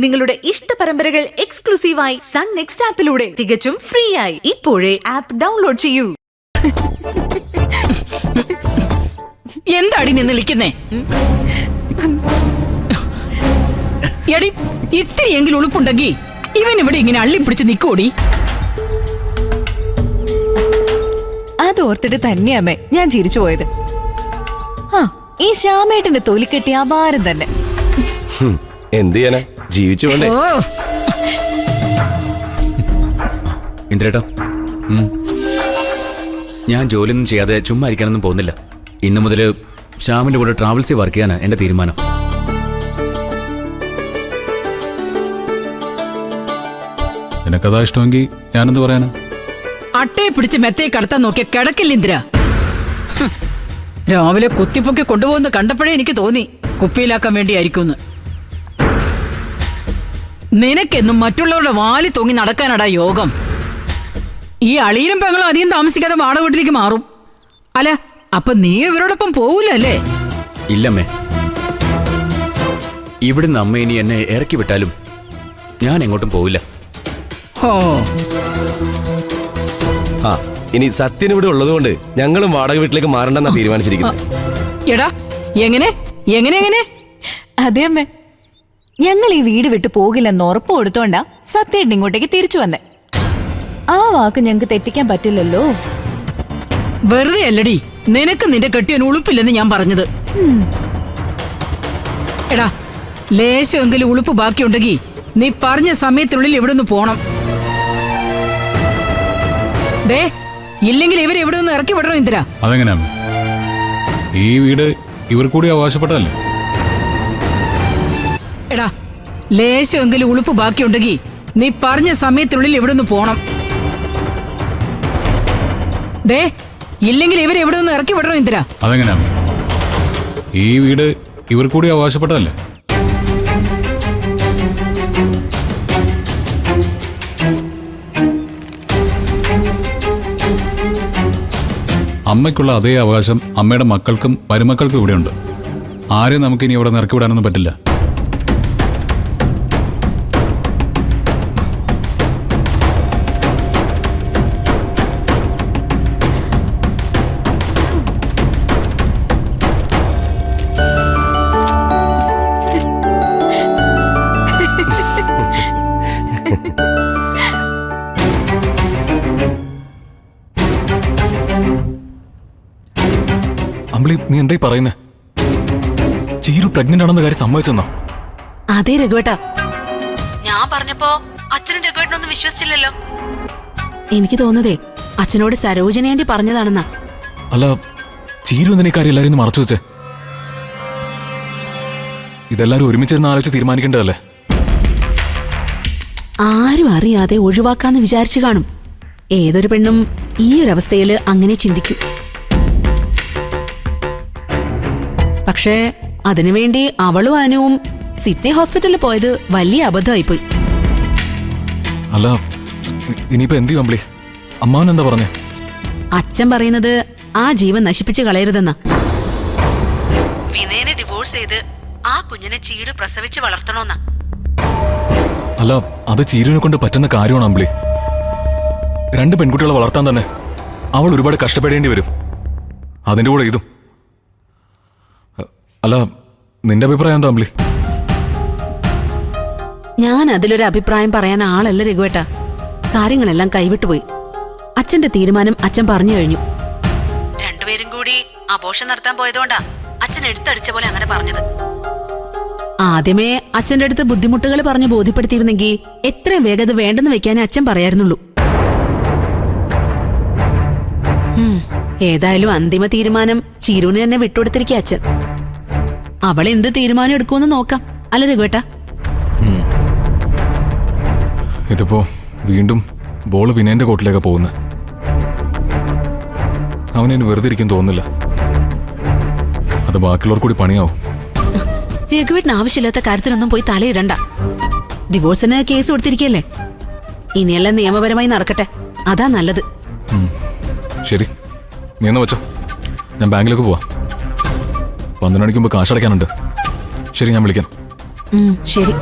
നിങ്ങളുടെ ഇഷ്ട പരമ്പരകൾ എക്സ്ക്ലൂസീവായി സൺ നെക്സ്റ്റ് ആപ്പിലൂടെ തികച്ചും ഫ്രീ ആയി. ഇപ്പോഴേ ആപ്പ് ഡൗൺലോഡ് ചെയ്യൂ. എന്താടി നിന്ന് വിളിക്കുന്നേ? എടി, ഇത്തിരിയെങ്കിലും ഉളുപ്പുണ്ടെങ്കി ഇവൻ ഇവിടെ ഇങ്ങനെ അള്ളിപ്പിടിച്ച് നിക്കോടി. അതോർത്തിട്ട് തന്നെയമ്മേ ഞാൻ ചിരിച്ചു പോയത്. ഈ ശ്യാമേട്ടന്റെ തൊലിക്കെട്ടി അപാരം തന്നെ. എന്ത് ചെയ്യാനാ, ജീവിച്ചു പോണ്ടേ. ഇന്ദ്രേട്ടാ, ഞാൻ ജോലിയൊന്നും ചെയ്യാതെ ചുമ്മാ ഇരിക്കാനൊന്നും പോകുന്നില്ല. ഇന്നു മുതൽ ശ്യാമിന്റെ കൂടെ ട്രാവൽസിൽ വർക്ക് ചെയ്യാനാണ് എന്റെ തീരുമാനം. നിനക്കതാ ഇഷ്ടമെങ്കിൽ ഞാനെന്ത് പറയാനാ? അട്ടയെ പിടിച്ച് മെത്തയെ കടത്താൻ നോക്കിയ കിടക്കില്ല ഇന്ദ്ര. രാവിലെ കുത്തിപ്പൊക്കി കൊണ്ടുപോകുന്ന കണ്ടപ്പോഴേ എനിക്ക് തോന്നി കുപ്പിയിലാക്കാൻ വേണ്ടിയായിരിക്കും. നിനക്കെന്നും മറ്റുള്ളവരുടെ വാലി തൂങ്ങി നടക്കാനടാ യോഗം. ഈ അളിയനും പെങ്ങളും അധികം താമസിക്കാതെ വാടക വീട്ടിലേക്ക് മാറും. അല്ല, അപ്പൊ നീ ഇവരോടൊപ്പം പോവൂലല്ലേ? ഇല്ലമ്മേ, ഇവിടുന്ന് അമ്മ ഇനി എന്നെ ഇറക്കി വിട്ടാലും ഞാൻ എങ്ങോട്ടും പോവില്ല. ഇനി സത്യൻ ഇവിടെ ഉള്ളതുകൊണ്ട് ഞങ്ങളും വാടക വീട്ടിലേക്ക് മാറണ്ടെന്നാ തീരുമാനിച്ചിരിക്കുന്നത്. എടാ, എങ്ങനെ എങ്ങനെ എങ്ങനെ? അതെ അമ്മേ, ഞങ്ങൾ ഈ വീട് വിട്ടു പോകില്ലെന്ന് ഉറപ്പ് കൊടുത്തോണ്ടാ സത്യേട്ടൻ ഇങ്ങോട്ടേക്ക് തിരിച്ചു വന്നേ. ആ വാക്ക് ഞങ്ങക്ക് തെറ്റിക്കാൻ പറ്റില്ലല്ലോ. വെറുതെ അല്ലടി നിനക്ക് നിന്റെ കെട്ടിയന് ഉളുപ്പില്ലെന്ന് ഞാൻ പറഞ്ഞത്. എടാ, ലേശമെങ്കിലും ഉളുപ്പ് ബാക്കിയുണ്ടെങ്കിൽ നീ പറഞ്ഞ സമയത്തിനുള്ളിൽ ഇവിടെ നിന്ന് പോണം. ദേ, ഇല്ലെങ്കിൽ ഇവരെ ഇവിടെ നിന്ന് ഇറക്കി വിടണം ഇന്ദ്ര. അതെങ്ങനെയാ? ഈ വീട് ഇവർ കൂടി അവകാശപ്പെട്ടതല്ലേ? എടാ, ലേശമെങ്കിലും ഉളുപ്പ് ബാക്കിയുണ്ടെങ്കിൽ നീ പറഞ്ഞ സമയത്തിനുള്ളിൽ ഇവിടെ നിന്ന് പോണം. ദേ, ഇല്ലെങ്കിൽ ഇവരെ ഇവിടെ നിന്ന് ഇറക്കി വിടണം ഇന്ദ്ര. അതെങ്ങനെയാ? ഈ വീട് ഇവർ കൂടി അവകാശപ്പെട്ടതല്ലേ? അമ്മയ്ക്കുള്ള അതേ അവകാശം അമ്മയുടെ മക്കൾക്കും മരുമക്കൾക്കും ഇവിടെയുണ്ട്. ആരെയും നമുക്കിനി ഇവിടെ ഇറക്കി വിടാനൊന്നും പറ്റില്ല. അമ്പിളി, നീ എന്തായി പറയുന്നേ? ചീരു പ്രഗ്നന്റ് ആണെന്ന കാര്യം സമ്മതിച്ചെന്നോ? അതെ രഘുവേട്ടാ, ഞാൻ പറഞ്ഞപ്പോ അച്ഛനും രഘുവേട്ടനൊന്നും വിശ്വസിച്ചില്ലല്ലോ. എനിക്ക് തോന്നുന്നതേ അച്ഛനോട് സരോജിനി ആന്റി പറഞ്ഞതാണെന്നാ. അല്ല, ചീരു എന്തിനാ കാര്യം എല്ലാരും മറച്ചു വെച്ചേ? ഇതെല്ലാരും ഒരുമിച്ചിരുന്ന് ആലോചിച്ച് തീരുമാനിക്കേണ്ടതല്ലേ? ആരും അറിയാതെ ഒഴിവാക്കാന്ന് വിചാരിച്ചു കാണും. ഏതൊരു പെണ്ണും ഈ ഒരു അവസ്ഥയില് അങ്ങനെ ചിന്തിക്കും. പക്ഷേ അതിനുവേണ്ടി അവളും അനുവും സിറ്റി ഹോസ്പിറ്റലിൽ പോയത് വലിയ അബദ്ധമായിപ്പോയി. അല്ല, ഇനിയിപ്പോ എന്ത് ചെയ്യും അമ്പിളി? അമ്മാവൻ എന്താ പറഞ്ഞേ? അച്ഛൻ പറയുന്നത് ആ ജീവൻ നശിപ്പിച്ച് കളയരുതെന്നാ. വിനയനെ ഡിവോഴ്സ് ചെയ്ത് ആ കുഞ്ഞിനെ ചീരു പ്രസവിച്ച് വളർത്തണോന്നാ. അല്ല, അത് ചീരുവിനെ കൊണ്ട് പറ്റുന്ന കാര്യമാണ് അമ്പിളി. 2 പെൺകുട്ടികളെ വളർത്താൻ തന്നെ അവൾ ഒരുപാട് കഷ്ടപ്പെടേണ്ടി വരും. അതിന്റെ കൂടെ ഇതും. അല്ല, നിന്റെ അഭിപ്രായം എന്താ അമ്പിളി? ഞാൻ അതിലൊരു അഭിപ്രായം പറയാൻ ആളല്ല രഘുവേട്ടാ. കാര്യങ്ങളെല്ലാം കൈവിട്ടുപോയി. അച്ഛന്റെ തീരുമാനം അച്ഛൻ പറഞ്ഞു കഴിഞ്ഞു. രണ്ടുപേരും കൂടി അബോർഷൻ നടത്താൻ പോയതുകൊണ്ടാ അച്ഛൻ എടുത്തടിച്ച പോലെ അങ്ങനെ പറഞ്ഞത്. ആദ്യമേ അച്ഛന്റെ അടുത്ത് ബുദ്ധിമുട്ടുകൾ പറഞ്ഞ് ബോധ്യപ്പെടുത്തിയിരുന്നെങ്കിൽ എത്രയും വേഗത വേണ്ടെന്ന് വെക്കാനേ അച്ഛൻ പറയായിരുന്നുള്ളൂ. ഏതായാലും അന്തിമ തീരുമാനം ചീരുവിന് തന്നെ വിട്ടുകൊടുത്തിരിക്കുക അച്ഛൻ. അവൾ എന്ത് തീരുമാനം എടുക്കുമെന്ന് നോക്കാം, അല്ല രഘുവേട്ടാ? ഇതിപ്പോ വീണ്ടും ബോള് വിനയന്റെ കോട്ടിലേക്ക് പോകുന്നത്. അവനെ വെറുതെ ഇരിക്കും തോന്നുന്നില്ല. അത് ബാക്കിയുള്ളവർ കൂടി പണിയാവും. രഘുവേട്ടന് ആവശ്യമില്ലാത്ത കാര്യത്തിനൊന്നും പോയി തലയിടണ്ട. ഡിവോഴ്സിന് കേസ് കൊടുത്തിരിക്കല്ലേ, ഇനിയെല്ലാം നിയമപരമായി നടക്കട്ടെ, അതാ നല്ലത്. ശരി, നീ എന്നാ വെച്ചോ, ഞാൻ ബാങ്കിലേക്ക് പോവാ. 12 മണിക്ക് മുമ്പ് കാശടയ്ക്കാനുണ്ട്. ശരി, ഞാൻ വിളിക്കാം. ശരി.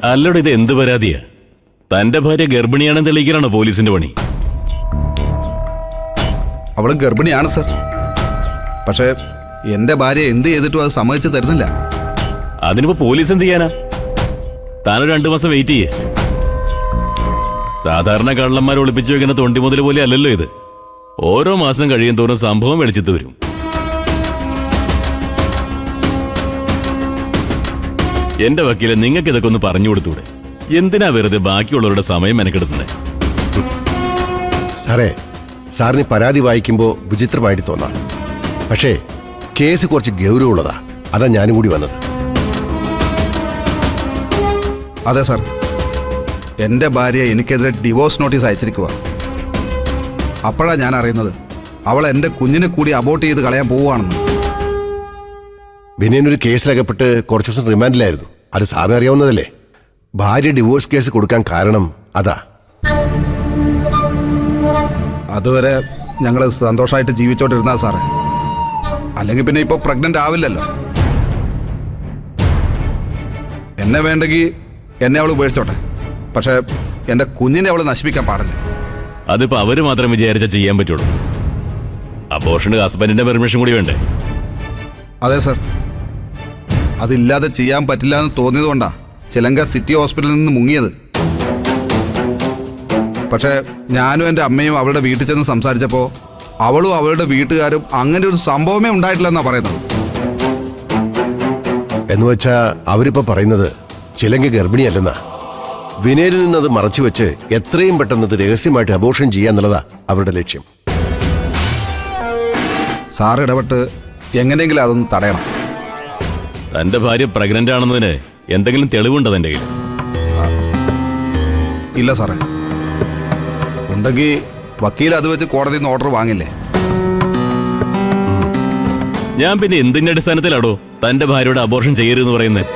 അല്ലോടെ ഇത് എന്ത് പരാതിയാ? തന്റെ ഭാര്യ ഗർഭിണിയാണെന്ന് തെളിയിക്കലാണോ പോലീസിന്റെ പണി? അവൾ ഗർഭിണിയാണ് സർ. പക്ഷേ എൻ്റെ ഭാര്യ എന്ത് ചെയ്തിട്ടും അത് സമ്മതിച്ച് തരുന്നില്ല. അതിനിപ്പോ പോലീസ് എന്ത് ചെയ്യാനാ? താനൊരു 2 മാസം വെയിറ്റ് ചെയ്യേ. സാധാരണ കള്ളന്മാർ ഒളിപ്പിച്ചു വെക്കുന്ന തൊണ്ടി മുതൽ പോലെ അല്ലല്ലോ ഇത്. ഓരോ മാസം കഴിയും തോറും സംഭവം വെളിച്ചത്ത് വരും. എന്റെ വക്കീലെ, നിങ്ങൾക്ക് ഇതൊക്കെ ഒന്ന് പറഞ്ഞു കൊടുത്തൂടെ? എന്തിനാ വെറുതെ ബാക്കിയുള്ളവരുടെ സമയം മെനക്കെടുത്തുന്നത്? സാറേ, സാറിന് പരാതി വായിക്കുമ്പോൾ വിചിത്രമായിട്ട് തോന്നാം. പക്ഷേ കേസ് കുറച്ച് ഗൗരവമുള്ളതാ. അതാ ഞാനും കൂടി വന്നത്. അതെ സർ, എൻ്റെ ഭാര്യ എനിക്കെതിരെ ഡിവോഴ്സ് നോട്ടീസ് അയച്ചിരിക്കുക. അപ്പോഴാണ് ഞാൻ അറിയുന്നത് അവൾ എൻ്റെ കുഞ്ഞിനെ കൂടി അബോർട്ട് ചെയ്ത് കളയാൻ പോവുകയാണെന്ന്. വിനയനൊരു കേസിലകപ്പെട്ട് കുറച്ച് ദിവസം റിമാൻഡിലായിരുന്നു. അത് സാറിന് അറിയാവുന്നതല്ലേ. ഭാര്യ ഡിവോഴ്സ് കേസ് കൊടുക്കാൻ കാരണം അതാ. അതുവരെ ഞങ്ങൾ സന്തോഷമായിട്ട് ജീവിച്ചോണ്ടിരുന്നാ സാറേ. അല്ലെങ്കിൽ പിന്നെ ഇപ്പോൾ പ്രഗ്നൻ്റ് ആവില്ലല്ലോ. എന്നെ വേണ്ടെങ്കിൽ എന്നെ അവൾ ഉപേക്ഷിച്ചോട്ടെ. പക്ഷേ എൻ്റെ കുഞ്ഞിനെ അവൾ നശിപ്പിക്കാൻ പാടില്ല. അതിപ്പോ അവര് മാത്രം വിചാരിച്ച ചെയ്യാൻ പറ്റുള്ളൂ. അബോർഷന് ഹസ്ബൻഡിന്റെ പെർമിഷൻ കൂടി വേണ്ടേ? അതെ സർ, അതില്ലാതെ ചെയ്യാൻ പറ്റില്ല എന്ന് തോന്നിയതുകൊണ്ടാണ് ചിലങ്ക സിറ്റി ഹോസ്പിറ്റലിൽ നിന്ന് മുങ്ങിയത്. പക്ഷേ ഞാനും എൻ്റെ അമ്മയും അവളുടെ വീട്ടിൽ ചെന്ന് സംസാരിച്ചപ്പോൾ അവളും അവളുടെ വീട്ടുകാരും അങ്ങനെ ഒരു സംഭവമേ ഉണ്ടായിട്ടില്ലെന്നാണ് പറയുന്നത്. എന്നുവെച്ചാ അവരിപ്പോ പറയുന്നത് ചിലങ്ക ഗർഭിണിയല്ലെന്നാ. വിനയനിൽ നിന്നത് മറച്ചു വെച്ച് എത്രയും പെട്ടെന്ന് ഇത് രഹസ്യമായിട്ട് അബോർഷൻ ചെയ്യാന്നുള്ളതാ അവരുടെ ലക്ഷ്യം. സാർ ഇടപെട്ട് എങ്ങനെയെങ്കിലും അതൊന്ന് തടയണം. തന്റെ ഭാര്യ പ്രഗ്നന്റ് ആണെന്നതിന് എന്തെങ്കിലും തെളിവുണ്ടോ തന്റെ കയ്യിൽ? ഇല്ല സാറേ. ഉണ്ടെങ്കിൽ വക്കീൽ അത് വെച്ച് കോടതിയിൽ നിന്ന് ഓർഡർ വാങ്ങില്ലേ? ഞാൻ പിന്നെ എന്തിന്റെ അടിസ്ഥാനത്തിലാടോ തന്റെ ഭാര്യയോട് അബോർഷൻ ചെയ്യരുതെന്ന് പറയുന്നത്?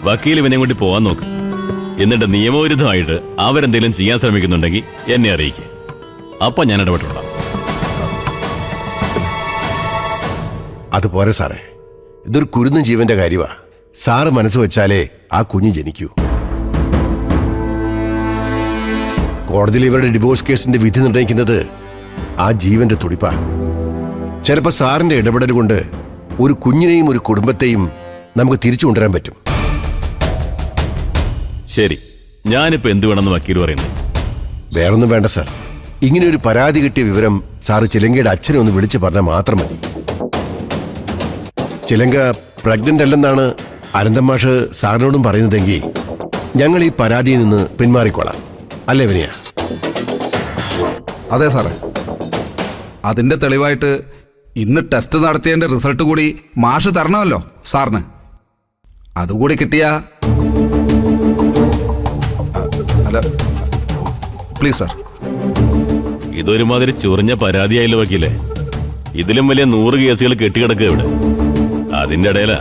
വക്കീൽ ഇവനെ കൊണ്ട് പോവാൻ നോക്ക്. എന്നിട്ട് നിയമവിരുദ്ധമായിട്ട് അവരെന്തെങ്കിലും ചെയ്യാൻ ശ്രമിക്കുന്നുണ്ടെങ്കിൽ എന്നെ അറിയിക്കുക. അപ്പൊ ഞാൻ ഇടപെട്ടോളാം. അതുപോലെ സാറേ, ഇതൊരു കുരുന്ന ജീവന്റെ കാര്യമാ. സാറ് മനസ്സ് വെച്ചാലേ ആ കുഞ്ഞ് ജനിക്കൂ. കോടതിയിൽ ഇവരുടെ ഡിവോഴ്സ് കേസിന്റെ വിധി നിർണ്ണയിക്കുന്നത് ആ ജീവന്റെ തുടിപ്പാ. ചിലപ്പോ സാറിന്റെ ഇടപെടൽ കൊണ്ട് ഒരു കുഞ്ഞിനെയും ഒരു കുടുംബത്തെയും നമുക്ക് തിരിച്ചു കൊണ്ടുവരാൻ പറ്റും. ശരി, ഞാനിപ്പോ എന്ത് വേണമെന്ന് വക്കീൽ പറയുന്നു? വേറൊന്നും വേണ്ട സാർ. ഇങ്ങനെ ഒരു പരാതി കിട്ടിയ വിവരം സാറ് ചിലങ്കയുടെ അച്ഛനെ ഒന്ന് വിളിച്ചു പറഞ്ഞാൽ മാത്രം മതി. ചിലങ്ക പ്രഗ്നന്റ് അല്ലെന്നാണ് അനന്തൻ മാഷ് സാറിനോടും പറയുന്നതെങ്കിൽ ഞങ്ങൾ ഈ പരാതിയിൽ നിന്ന് പിന്മാറിക്കോളാം. അല്ലേ വിനയ? അതെ സാറേ. അതിൻ്റെ തെളിവായിട്ട് ഇന്ന് ടെസ്റ്റ് നടത്തിയതിൻ്റെ റിസൾട്ട് കൂടി മാഷ് തരണമല്ലോ സാറിന്. അതുകൂടി കിട്ടിയാ അല്ല, പ്ലീസ് സാർ. ഇതൊരുമാതിരി ചൊറിഞ്ഞ പരാതിയായില്ല വക്കീലെ. ഇതിലും വലിയ 100 കേസുകൾ കെട്ടിക്കിടക്കുക ഇവിടെ. അതിന്റെ ഇടയിലാ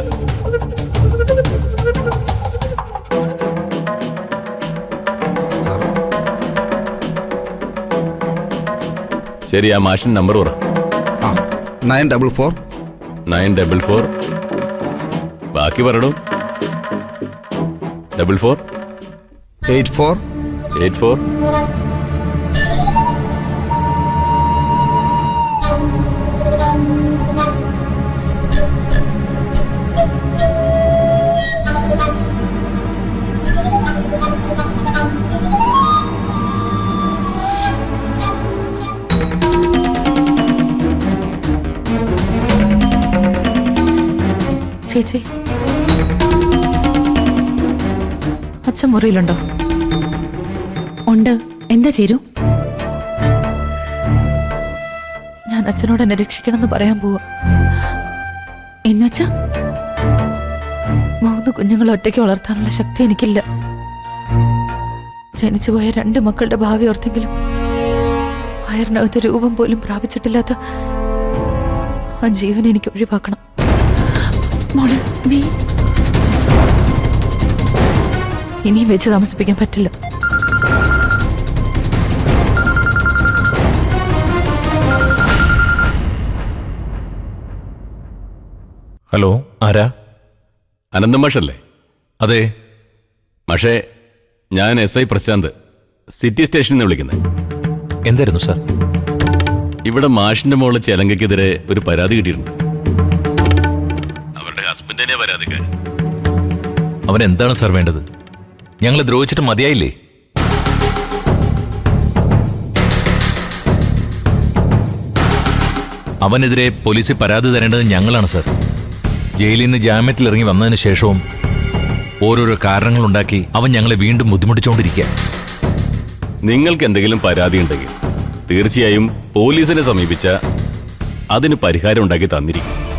സാർ. ശരി, ആ മാഷിന്റെ നമ്പർ പറ. 944 944. ബാക്കി പറയണു. 44 84 84. ചേച്ചി, അച്ഛൻ മുറിയിലുണ്ടോ? ഉണ്ട്. എന്താ ചേരു? ഞാൻ അച്ഛനോട് എന്നെ രക്ഷിക്കണമെന്ന് പറയാൻ പോവാ. എന്നുവെച്ചാ 3 കുഞ്ഞുങ്ങളെ ഒറ്റയ്ക്ക് വളർത്താനുള്ള ശക്തി എനിക്കില്ല. ജനിച്ചുപോയ 2 മക്കളുടെ ഭാവി ഓർത്തെങ്കിലും വയറിനകത്ത് രൂപം പോലും പ്രാപിച്ചിട്ടില്ലാത്ത ആ ജീവനെ എനിക്ക് ഒഴിവാക്കണം. മോള് നീ ഇനിയും വെച്ച് താമസിപ്പിക്കാൻ പറ്റില്ല. ഹലോ, ആരാ? അനന്തം മാഷല്ലേ? അതെ. മാഷേ, ഞാൻ SI പ്രശാന്ത്, സിറ്റി സ്റ്റേഷനിൽ നിന്ന് വിളിക്കുന്നത്. എന്തായിരുന്നു സാർ? ഇവിടെ മാഷിന്റെ മോള് ചെലങ്കയ്ക്കെതിരെ ഒരു പരാതി കിട്ടിയിട്ടുണ്ട്. അവരുടെ ഹസ്ബൻഡിനെ പരാതിക്കാരൻ. അവൻ എന്താണ് സാർ വേണ്ടത്? ഞങ്ങൾ ദ്രോഹിച്ചിട്ട് മതിയായില്ലേ? അവനെതിരെ പോലീസിൽ പരാതി തരേണ്ടത് ഞങ്ങളാണ് സാർ. ജയിലിൽ നിന്ന് ജാമ്യത്തിലിറങ്ങി വന്നതിന് ശേഷവും ഓരോരോ കാരണങ്ങളുണ്ടാക്കി അവൻ ഞങ്ങളെ വീണ്ടും ബുദ്ധിമുട്ടിച്ചുകൊണ്ടിരിക്കുക. നിങ്ങൾക്ക് എന്തെങ്കിലും പരാതി ഉണ്ടെങ്കിൽ തീർച്ചയായും പോലീസിനെ സമീപിച്ച അതിന് പരിഹാരം ഉണ്ടാക്കി തന്നിരിക്കും.